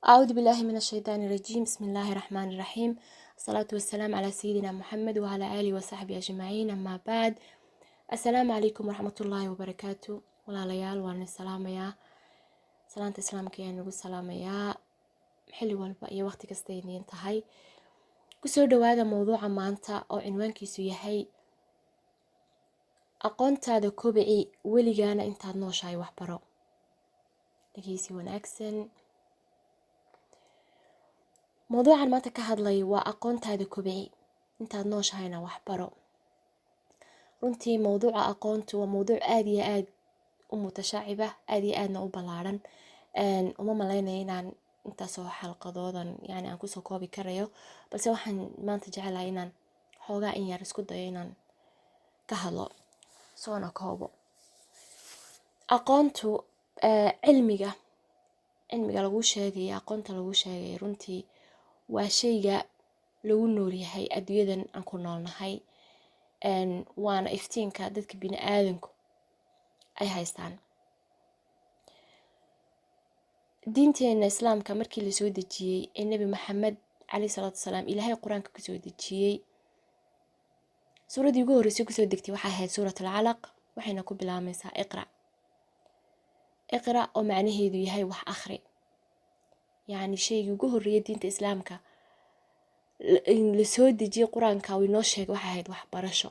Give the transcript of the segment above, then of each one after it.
أعوذ بالله من الشيطان الرجيم. بسم الله الرحمن الرحيم. الصلاة والسلام على سيدنا محمد وعلى آله وصحبه أجمعين. أما بعد، السلام عليكم ورحمة الله وبركاته. ولا ليال وأنا السلام يا سلامة إسلامك يا نقول سلام يا حلو والبقية وقت كستيني انتهي كسر هذا موضوع مانتا أو عنوان كيسو يحي أقونت هذا كوبعي ولي جانا انت نوشاي وحبرو لكيسي ونأكسن موضوعا maanta ka hadlay waa aqoontaada kobci intaad nooshahayna wax baro. runtii mowduuca aqoontu waa mowduuc aad iyo aad u mutashaaciba, aad iyo aadna u ballaaran. uma malaynaya inaan intaasoo xalqadoodan yani aan kusoo koobi karayo, balse waxaan maanta jecelahay inaan xoogaa in yar isku dayo inaan ka hadlo soona koobo. aqoontu cilmiga lagu sheegay, aqoonta lagu sheegay runtii waa shayga lagu nool yahay adduunyadan aan ku noolnahay. waana iftiinka dadka bini aadanku ay haystaan. diinteena islaamka markii la soo dejiyey ee nabi maxamed calayhi salaatu wasalaam ilaahay quraanka ku soo dejiyey, suuradii ugu horreysay ku soo degtay waxay ahayd suuratul calaq, waxayna ku bilaabmaysaa iqra oo macnaheedu yahay wax akhri. يعني شيء جوهر ريدين إسلامك إن لسود جي قرآن كاوي نوشة واحد برشة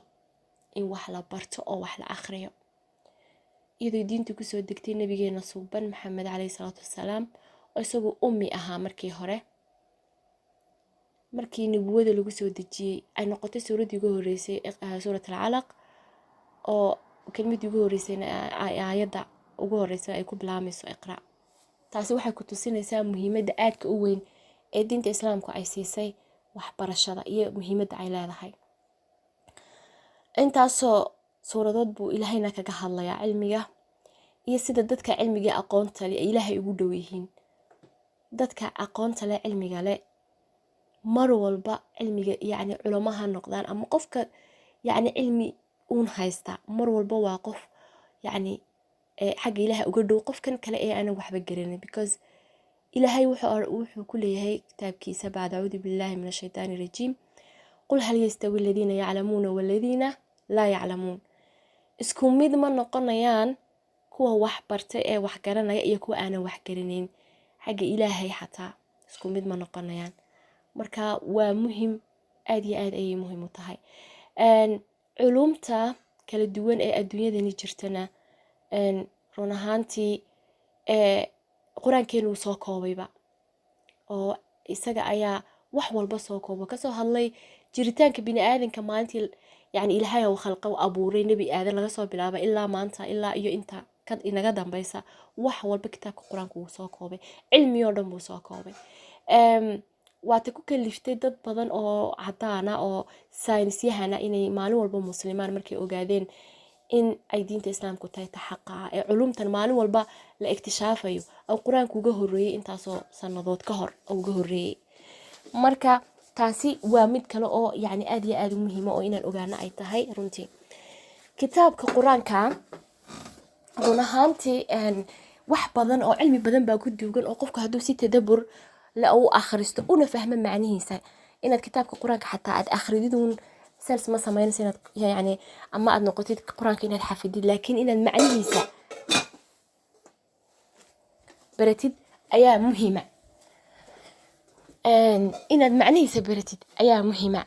إن وحلا برتو أو وحلا آخرية. إذا دين تكسود دكتين نبينا صوبا محمد عليه الصلاة والسلام ويسوق أمي أها مركي هره مركي نبوة اللي كسود جي أي نقطة سورة جوهر ريسي سورة العلق أو كلمة جوهر ريسي يدع وجوهر ريسي يكون بلامس وإقرأ. taasi waxay ku tusinaysaa muhiimadda aadka u weyn ee diinta islaamku ay siisay waxbarashada iyo muhiimadda ay leedahay. intaasoo suuradood buu ilaahayna kaga hadlayaa cilmiga iyo sida dadka cilmiga aqoonta leh ilaahay ugu dhow yihiin. dadka aqoonta leh cilmiga leh mar walba cilmiga yani culamaha noqdaan ama qofka yani cilmi uun haysta mar walba waa qof yani حق إلهي أقدر وقف كان كلا إيه أنا وحبة جريني because إلهي وحو كل هي كتاب كيسة بعد أعوذ بالله من الشيطان الرجيم. قل هل يستوي الذين يعلمون والذين لا يعلمون. اسكم ميد ما نقنيان كوا وحبرت إيه وحجرنا يكوا أنا وحجرينين حق إلهي حتى اسكم ميد ما نقنيان مركا ومهم آدي أي مهم وتهاي أن علومته كلا دوان إيه الدنيا ذي نجرتنا run ahaantii quraankeenu soo koobayba oo isaga ayaa wax walba soo koobo kasoo hadlay jiritaanka bini aadanka maalintii yani ilaahay uu khalqay abuuray nabi aadan laga soo bilaabo ilaa maanta ilaa iyo inta kad inaga dambaysa wax walba kitaabka quraanka uu soo koobay, cilmi oo dhan buu soo koobay. waata ku kaliftay dad badan oo cadaana oo saynis yahana inay maalin walba muslimaan markay ogaadeen in ay diinta islaamku tahay taxaqa ee culumtan maalin walba la iktishafayo oo quraanku uga horeeyay intaasoo sanadood ka hor uga horeeyay. marka taasi waa mid kale oo yani aad iyo aad u muhiim ah oo inaan ogaano ay tahay. runtii kitaabka quraanka run ahaantii wax badan oo cilmi badan baa ku duugan oo qofka hadduu si tadabbur la uu akhristo una fahmo macnihiisa inaad kitaabka quraanka xataa aad akhrididun سلس ما سمعنا سنة يعني أما أدنى قتيد القرآن كنا الحافظين لكن إن المعنى برتد أيا مهمة إن المعنى برتد أيا مهمة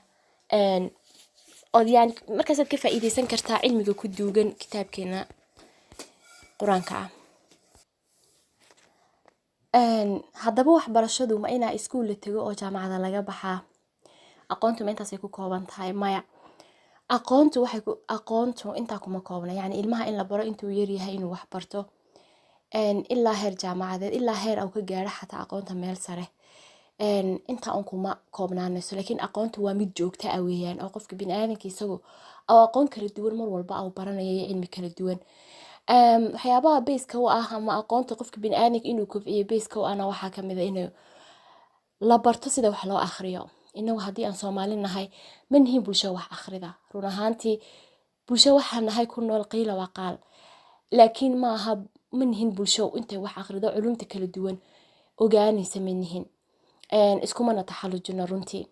يعني مركز كيف إذا سنكرت علمي كدوجن كتاب كنا قرآن كعام هذا بوح برشدو ما إنا إسكول للتجو أو جامعة لجبحة aqoontu ma intaas ay ku kooban tahay maya. aqoontu intaa kuma koobna yani ilmaha in la baro intuu yar yahay inuu wax barto ilaa heer jaamacadeed ilaa heer uu ka gaaro xataa aqoonta meel sare inta aan kuma koobnaanayso. laakiin aqoontu waa mid joogta ah weeyaan oo qofka bini aadanka isagu oo aqoon kala duwan mar walba uu baranayo cilmi kala duwan. waxyaabaha base-ka u ah ama aqoonta qofka bini aadanka inuu kobciyo base-ka u ahna waxaa kamid ah inuu la barto sida wax loo akhriyo. إنه هدي أن صومالين هاي من هي بلشة وح أخردا رونا هانتي بلشة وحنا هاي كنا القيل وقال لكن ما هب من هن بلشة وأنت وح أخردا علومتك الدون ogaanaysa manihin iskumana taxallujino runtii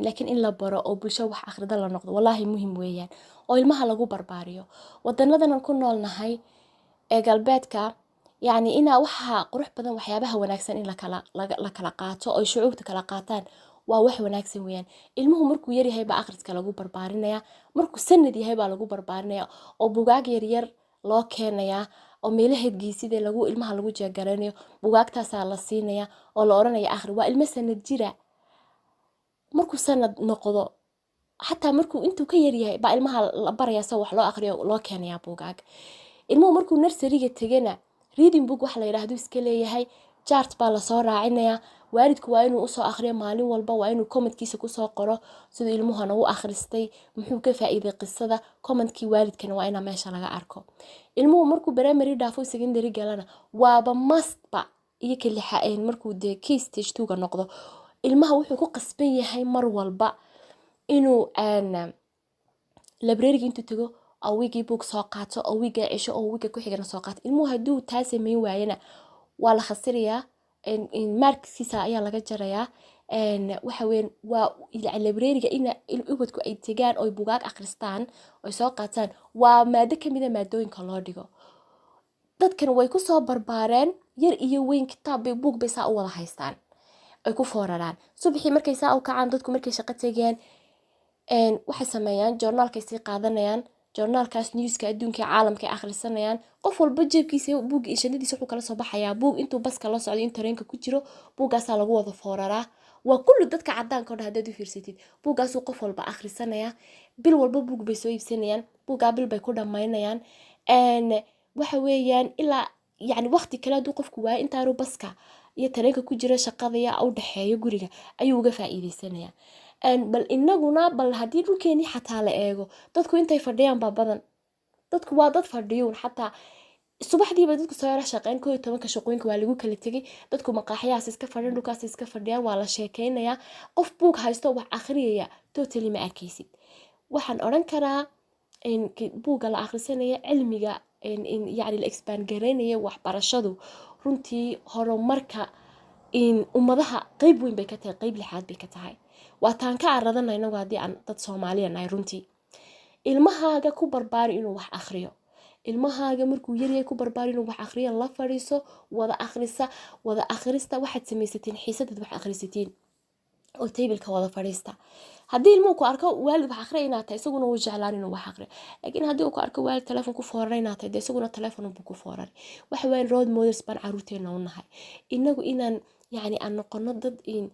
laakiin in la baro oo bulsho wax akhrida la noqdo wallaahi muhiim weeyaan oo ilmaha lagu barbaariyo wadanadan ku noolnahay ee galbeedka yani ina waxa qurux badan waxyaabaha wanaagsan in la kala qaato oo shucuubta kala qaataan waa wax wanaagsan weeyaan ilmuhu markuu yar yahay ba akhriska lagu barbaarinaya markuu sanad yahay ba lagu barbaarinaya oo bugaag yar yar loo keenaya oo meelaheed geesida lagu ilmaha lagu jeegaranayo bugaagtaas la siinaya oo la oranaya akhri waa ilmo sanad jira markuu sanad noqdo xataa markuu intuu ka yar yahay ba ilmaha la baraya soo wax loo akhriyo loo keenaya bugaag ilmuhu markuu nursery-ga tagana reading book wax la yiraahdo iska leeyahay chart baa la soo raacinaya waalidku waa inuu soo akhriyo maalin walba waa inuu comment-kiisa ku soo qoro sida ilmuhuna uu akhristay muxuu ka faa'iiday qisada comment-kii waalidkana waa ina meesha laga arko ilmuhu markuu primary dhaafo secondary galana waaba must ba iyo kaliixeen markuu de key stage 2 ga noqdo ilmaha wuxuu ku qasban yahay mar walba inuu library-ga intuu tago oo wigi book soo qaato oo wiga cisho oo wiga ku xigana soo qaato ilmuhu haduu taas sameyn waayana waa la khasiriyaa in markiisa ayaa laga jarayaa waxa weyn waa library-ga ina ubadku ay tagaan oo bugaag akhristaan oo soo qaataan waa maado kamid ah maadooyinka loo dhigo dadkan way ku soo barbaareen yar iyo weyn kitaab bay book bay saa u wada haystaan ay ku fooraraan subaxii markay saa u kacaan dadku markay shaqo tageen waxay sameeyaan journalka si qaadanayaan journalkaas newska adduunka caalamka akhrisanayaan qof walba jeebkiisa book ishadiisa wuxuu kala soo baxayaa book intuu baska la socdo in tareenka ku jiro bookgaas lagu wada fooraraa waa kullu dadka cadaanka oo hadda u fiirsatid bookgaas qof walba akhrisanaya bil walba book bay soo iibsanayaan bookga bil bay ku dhamaynayaan waxa weeyaan ilaa yani waqti kale haduu qofku waay inta uu baska iyo tareenka ku jira shaqada u dhaxeeyo guriga ayuu uga faa'iideysanaya bal inaguna bal hadii dhulkeeni xataa la eego dadku intay fadhiyaan badan dadku waa dad fadhiyo xataa subaxdiiba dadku soo yara shaqeyn 12 shaqooyinka waa lagu kala tagay dadku maqaaxiyaas iska fadhiyan dhulkaas iska fadhiyaan waa la sheekeynaya qof book haysto wax akhriyaya totally ma arkaysid waxaan oran karaa in bookga la akhrisanaya cilmiga yani la expand gareynaya wax barashadu runtii horumarka in ummadaha qayb weyn bay ka tahay qayb lixaad bay ka tahay waa taan ka aradanayna hadii aan dad Soomaaliyeed ay runtii ilmahaaga ku barbaari inuu wax akhriyo ilmahaaga markuu yar yahay ku barbaari inuu wax akhriyo la fariiso wada akhrista waxaad samaysateen xiisadad wax akhrisateen oo table-ka wada fariista hadii ilmuhu ku arko waalid wax akhriyo inaad tahay isaguna uu jeclaan inuu wax akhriyo laakiin hadii uu ku arko waalid telefoon ku fooraray inaad tahay isaguna telefoon buu ku fooraray waxa weyn road models baan caruurteena u nahay inagu inaan yani aan noqono dad in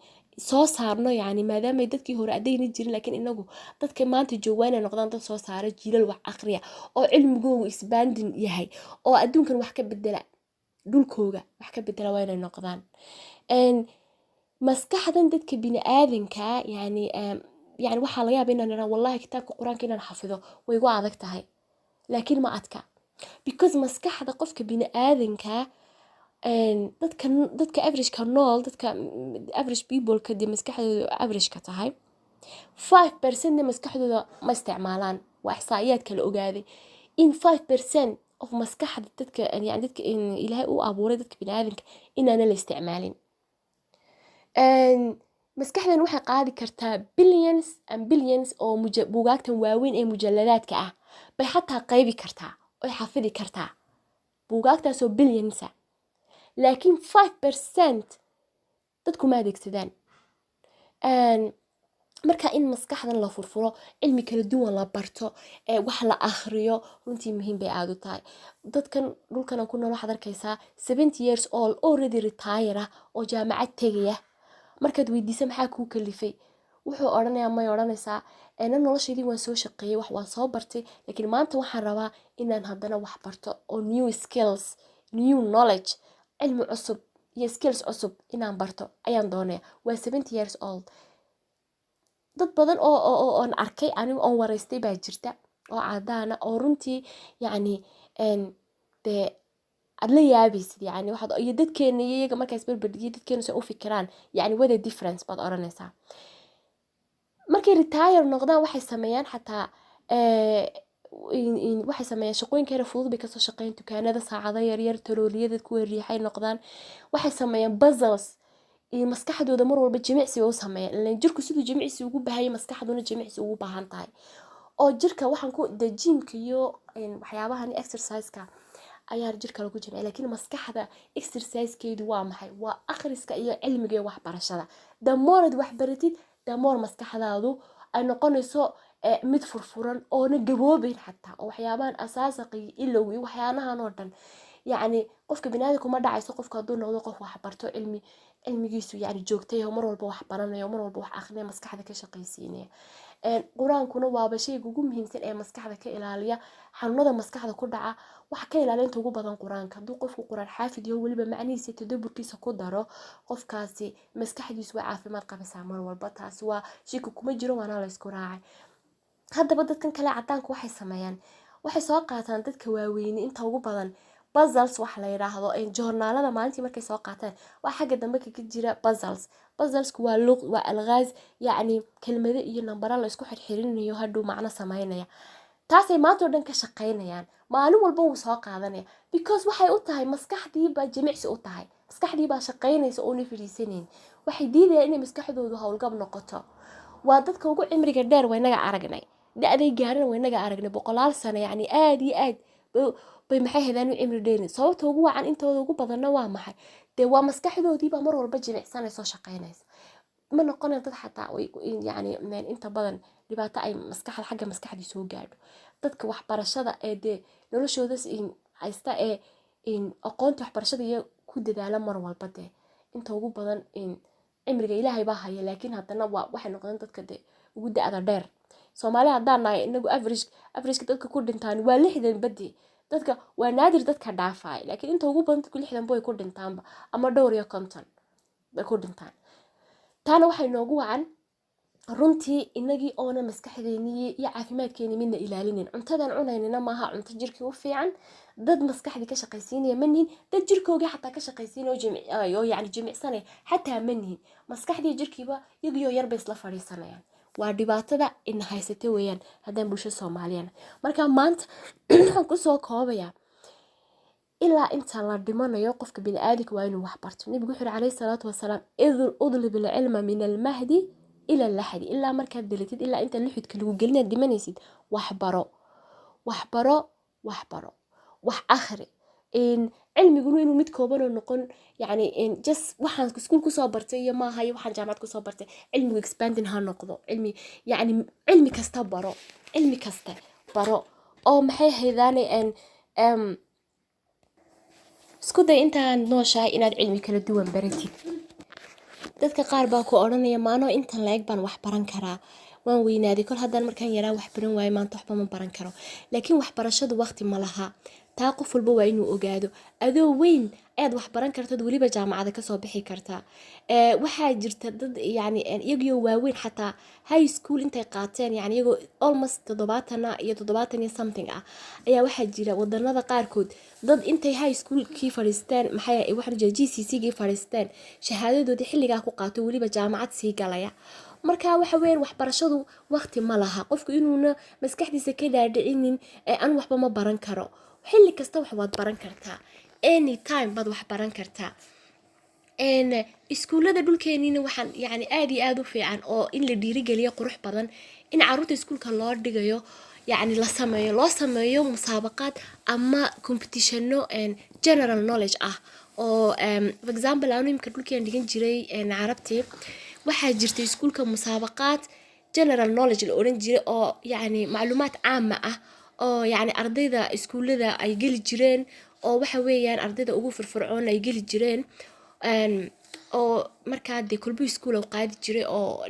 soo saarno yani maadaama dadkii hore adayna jirin laakiin inagu dadka maanta joogaan ay noqdaan dad soo saara jiilal wax akhriya oo cilmigoodu isbandin yahay oo adduunkan wax ka bedela dhulkooga wax ka bedela waa inay noqdaan maskaxdan dadka bini'aadanka yani waxa laga yaabaa inaan wallahi kitaabka quraanka inaan xafido way igu adag tahay laakiin ma adka because maskaxda qofka bini'aadanka dadka average ka nool dadka average people ka dib maskaxdooda average ka tahay 5% maskaxdooda ma isticmaalaan waa ihsaa'iyaad kala ogaaday in 5% of maskaxda dadka yani dadka ilaahay uu abuuray dadka bini'aadanka inaana la isticmaalin maskaxdan waxay qaadi kartaa billions and billions oo buugaagtan waaweyn ee mujalladaadka ah bay xataa qaybi kartaa oo xafidi kartaa buugaagtaas oo billions laakiin 5% dadku ma adeegsadaan marka in maskaxdan la furfuro cilmi kala duwan la barto wax la akhriyo runtii muhiim bay aad u tahay dadkan dhulkan ku nool waxaad arkaysaa 70 years old already retire oo jaamacad tagaya markaad weydiiso maxaa ku kalifay wuxuu oranayaa ma oranaysaa noloshaydii waan soo shaqeeyay wax waan soo bartay laakiin maanta waxaan rabaa inaan hadana wax barto oo new skills new knowledge cilmi cusub iyo skills cusub inaan barto ayaan doonaya waa 70 years old dad badan oo aan arkay anigu oo wareystay baa jirta oo cadaan oo runtii yani de adla yaabaysid yani waxaad iyo dadkeena iyaga markaas balbadiyay dadkeena soo u fikiraan yani wada difference baad oranaysaa markay retire noqdaan waxay sameeyaan xataa waxay sameeyaan shaqooyinka yar fudud bay kasoo shaqeeyaan dukaanada saacado yaryar tarooliyada kuwa riixay noqdaan waxay sameeyaan puzzles maskaxdooda mar walba jimicsi u sameeyaan ileen jirku siduu jimicsi ugu baahaya maskaxduna jimicsi ugu baahan tahay oo jirka waxaan ku gymka iyo waxyaabahan exercise-ka ayaa jirka lagu jimciyaa laakiin maskaxda exercise-keedu waa maxay waa akhriska iyo cilmiga iyo waxbarashada the more aad wax baratid the more maskaxdaadu ay noqonayso mid furfuran oo na gaboobayn xataa oo waxyaabahan asaasiga ilow iyo waxyaanahan oo dhan yacni qofka binaadamka kuma dhacayso qofka hadduu noqdo qof wax barto cilmigiisu yacni joogtay oo mar walba wax baranayo mar walba wax akhrinaya maskaxda ka shaqaysiinaya quraankuna waaba shayga ugu muhiimsan ee maskaxda ka ilaaliya xanuunada maskaxda ku dhaca waxa ka ilaaliya inta ugu badan quraanka hadduu qofku quraan xaafid iyo weliba macnihiisa tadabburkiisa ku daro qofkaasi maskaxdiisu waa caafimaad qabaysaa mar walba taasi waa shiki kuma jiro waana la isku raacay haddaba dadkan kale cadaanku waxay sameeyaan waxay soo qaataan dadka waaweyn inta ugu badan puzzles waxa la yiraahdo joornaalada maalintii markay soo qaataan waxa xagga dambe ka jira puzzles waa luq waa algaaz yacni kelmado iyo nambaro la isku xirxirinayo hadhow macno sameynaya taasay maanta oo dhan ka shaqeynayaan maalin walba wuu soo qaadanaya because waxay u tahay maskaxdii baa jimicsi u tahay maskaxdii baa shaqeynaysa oo fadhiisanayn waxay diidayaan inay maskaxdoodu howlgab noqoto waa dadka ugu cimriga dheer waynaga aragnay da'day gaaran waynaga aragnay 100 sano yacni aad iyo aad bay maxay helaan cimri dheer sababta ugu wacan intooda ugu badanna waa maxay dee waa maskaxdoodii baa mar walba jimicsanaysa oo shaqeynaysa ma noqonayo dad xataa yacni inta badan dhibaato ay maskaxda xagga maskaxdii soo gaadho dadka waxbarashada ee dee noloshooda haysta ee aqoonta waxbarashada iyo ku dadaala mar walba dee inta ugu badan cimriga ilaahay baa haya laakiin haddana waxay noqdeen dadka dee ugu da'da dheer Soomaaliya haddaan nahay inagu average dadka ku dhintaan waa 60 badi dadka waa naadir dadka dhaafay laakiin inta ugu badan dadku 60 boy ku dhintaanba ama dhowr iyo 50 bay ku dhintaan taana waxay noogu wacan runtii inagii oona maskaxdeennii iyo caafimaadkeennii midna ilaalinin cuntadan cunaynina maaha cunto jirkii u fiican dad maskaxdii ka shaqaysiinaya manihin dad jirkooga xataa ka shaqaysiinaya oo yacni jimicsanaya xataa manihin maskaxdii jirkiiba iyagoo yar bay isla fadhiisanayaan waa dhibaatada in haysata weeyaan haddaan bulshada Soomaaliyeed marka maanta waxaan ku soo koobayaa ilaa inta la dhimanayo qofka bini'aadamka waa inuu wax barto nabigu wuxuu calayhi salaatu wasalaam udlib ilcilma min almahdi ila lahdi ilaa markaad dalatid ilaa inta lixidka lagu gelinaad dhimanaysid wax baro wax akhri cilmiguna inuu mid kooban oo noqon yacni just waxaan iskuul kusoo bartay iyo maaha iyo waxaan jaamacad kusoo bartay cilmigu expanding ha noqdo cilmi kasta baro oo maxay haydaanay isku day intaan nooshahay inaad cilmi kala duwan baratid dadka qaar baa ku oranaya maano intan la eg baan wax baran karaa waan weynaaday kol haddaan markaan yaraa wax baran waayo maanta waxba ma baran karo laakiin waxbarashadu waqti ma laha taa qof walba waa inuu ogaado adoo weyn ayaad wax baran kartad weliba jaamacada kasoo bixi kartaa waxaa jirta dad yacni iyagoo waaweyn xataa high school intay qaateen yacni iyagoo almost 70 iyo something ah ayaa waxaa jira wadanada qaarkood dad intay high schoolkii fadhiisteen maxay wax GCSE-gii fadhiisteen shahaadadoodii xilligaa ku qaato weliba jaamacad sii galaya marka waxa weeyaan waxbarashadu waqti ma laha qofku inuuna maskaxdiisa ka dhaadhicinin aan waxba ma baran karo xilli kasta wax waad baran kartaa anytime baad wax baran kartaa iskuulada dhulkeenina waxaan yacni aad iyo aad u fiican oo in la dhiirigeliyo qurux badan in carruurta iskuulka loo dhigayo yacni loo sameeyo musaabaqaad ama competitionno general knowledge ah oo for example aanu imika dhulkeen dhigan jiray carabtii waxaa jirtay iskuulka musaabaqaad general knowledge la oran jiray oo yacni macluumaad caama ah oo yacni ardayda iskuulada ay geli jireen oo waxa weeyaan ardayda ugu firfircoon ay geli jireen oo markaa dee kulbu iskuul oo qaadi jiray oo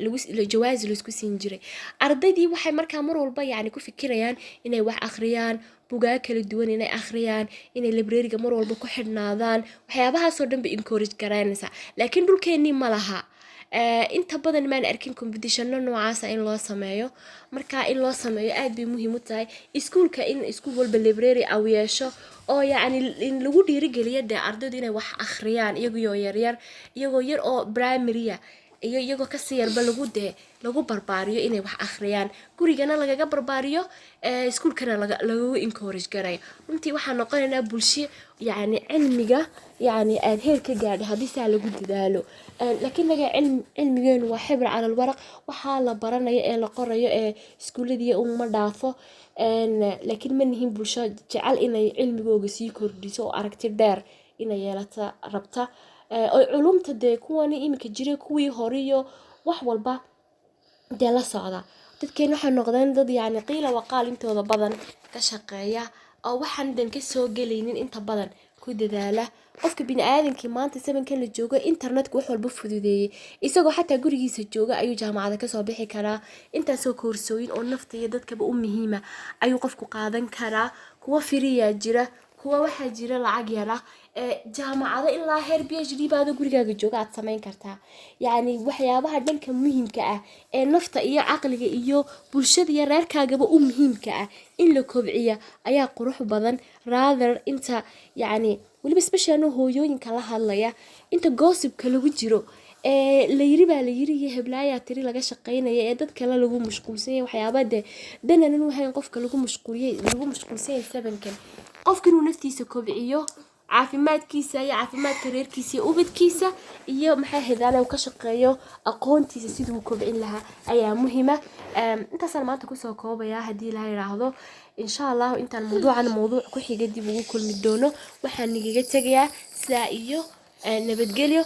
jawaasi la isku siin jiray ardaydii waxay markaa mar walba yacni ku fikirayaan inay wax akhriyaan bugaag kala duwan inay akhriyaan inay librariga mar walba ku xidhnaadaan waxyaabahaasoo dhan bay encourage garaynaysaa laakiin dhulkeennii ma laha inta badan maan arkin competitionno noocaasa in loo sameeyo marka in loo sameeyo aad bay muhiim u tahay iskuulka in iskuul walba library aw yeesho oo yacni in lagu dhiirigeliyo dee ardaydu inay wax akhriyaan iyagoo yar oo primary iyo iyagoo kasii yarba lagu barbaariyo inay wax akhriyaan, gurigana lagaga barbaariyo, iskuulkana lagu encourage garayo. runtii waxaan noqonaynaa bulsho yacni cilmiga yacni aad heer ka gaadhay haddii saa lagu dadaalo. laakiin naga cilmigeenu waa xibr cala alwaraq, waxaa la baranayo ee la qorayo ee iskuuladii uma dhaafo. laakiin ma nihin bulsho jecel inay cilmigooga sii kordhiso oo aragti dheer inay yeelata rabta. oo culumta dee kuwani iminka jira kuwii hore iyo wax walba dee la socda. dadkeen waxay noqdeen dad yacni qiila waqaal intooda badan ka shaqeeya oo waxaan dan ka soo gelaynin inta badan ku dadaala. qofka bini'aadankii maanta sabankan la joogo internetka wax walba fududeeyay, isagoo xataa gurigiisa jooga ayuu jaamacada kasoo bixi karaa. intaasoo koorsooyin oo nafta iyo dadkaba u muhiima ayuu qofku qaadan karaa. kuwa firiyaa jira, kuwa waxaa jira lacag yara. jaamacado ilaa heer PhD baad gurigaaga jooga aad samayn kartaa. yacni waxyaabaha dhanka muhiimka ah ee nafta iyo caqliga iyo bulshada iyo reerkaagaba u muhiimka ah in la kobciya ayaa qurux badan, rather inta yacni weliba especially hooyooyinka la hadlaya inta gossipka lagu jiro la yiri baa la yiri iyo heblaaya tiri laga shaqeynaya ee dad kale lagu mashquulsan waxyaabo dananan waxaan qofka lagu mashquulsan sabankan. qofka inuu naftiisa kobciyo, caafimaadkiisa iyo caafimaadka reerkiisa iyo ubadkiisa iyo maxay heedaan ka shaqeeyo aqoontiisa sidii uu kobcin lahaa ayaa muhiima. intaasaan maanta kusoo koobaya haddii la yiraahdo insha Allah intaan mawduuc ku xiga dib ugu kulmi doono waxaan nigaga tagayaa sidaa iyo nabadgelyo.